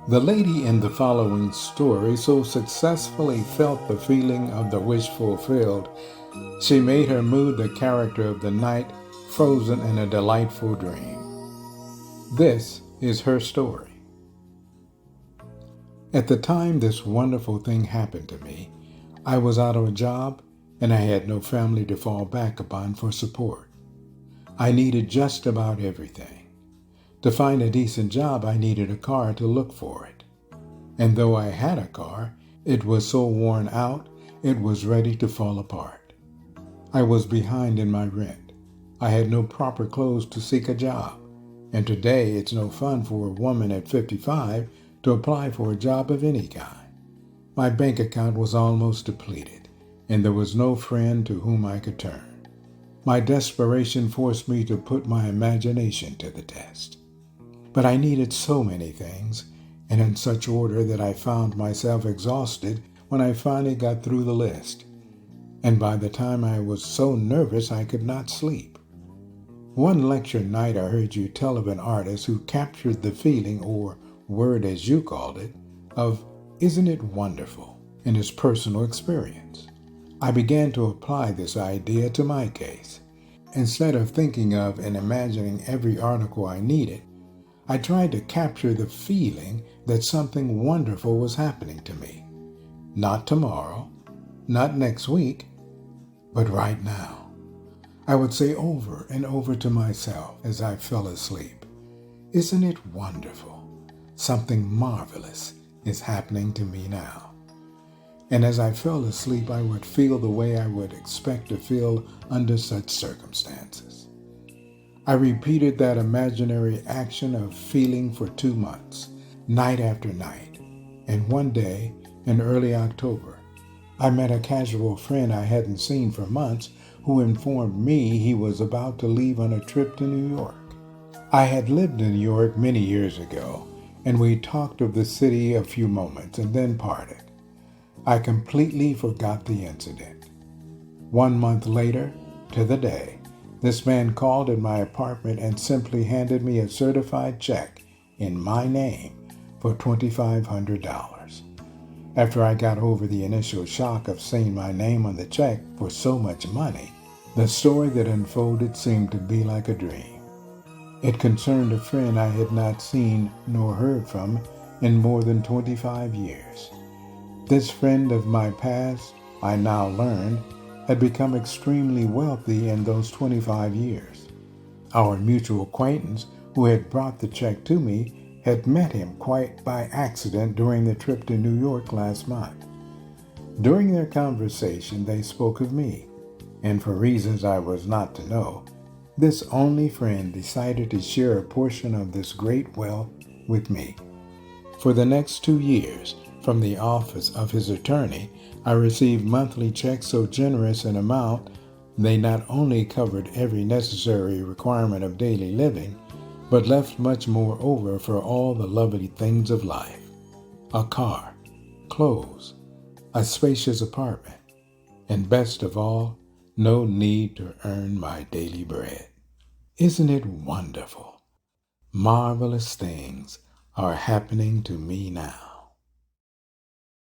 The lady in the following story so successfully felt the feeling of the wish fulfilled, she made her mood the character of the night, frozen in a delightful dream. This is her story. At the time this wonderful thing happened to me, I was out of a job and I had no family to fall back upon for support. I needed just about everything. To find a decent job, I needed a car to look for it. And though I had a car, it was so worn out, it was ready to fall apart. I was behind in my rent. I had no proper clothes to seek a job. And today, it's no fun for a woman at 55 to apply for a job of any kind. My bank account was almost depleted, and there was no friend to whom I could turn. My desperation forced me to put my imagination to the test. But I needed so many things, and in such order that I found myself exhausted when I finally got through the list. And by the time I was so nervous I could not sleep. One lecture night I heard you tell of an artist who captured the feeling, or word as you called it, of "Isn't it wonderful?" in his personal experience. I began to apply this idea to my case. Instead of thinking of and imagining every article I needed, I tried to capture the feeling that something wonderful was happening to me. Not tomorrow, not next week, but right now. I would say over and over to myself as I fell asleep, "Isn't it wonderful? Something marvelous is happening to me now." And as I fell asleep, I would feel the way I would expect to feel under such circumstances. I repeated that imaginary action of feeling for 2 months, night after night. And one day, in early October, I met a casual friend I hadn't seen for months who informed me he was about to leave on a trip to New York. I had lived in New York many years ago, and we talked of the city a few moments and then parted. I completely forgot the incident. 1 month later, to the day, this man called at my apartment and simply handed me a certified check in my name for $2,500. After I got over the initial shock of seeing my name on the check for so much money, the story that unfolded seemed to be like a dream. It concerned a friend I had not seen nor heard from in more than 25 years. This friend of my past, I now learned, had become extremely wealthy in those 25 years. Our mutual acquaintance, who had brought the check to me, had met him quite by accident during the trip to New York last month. During their conversation, they spoke of me, and for reasons I was not to know, this only friend decided to share a portion of this great wealth with me. For the next 2 years, from the office of his attorney, I received monthly checks so generous in amount they not only covered every necessary requirement of daily living, but left much more over for all the lovely things of life: a car, clothes, a spacious apartment, and best of all, no need to earn my daily bread. Isn't it wonderful? Marvelous things are happening to me now.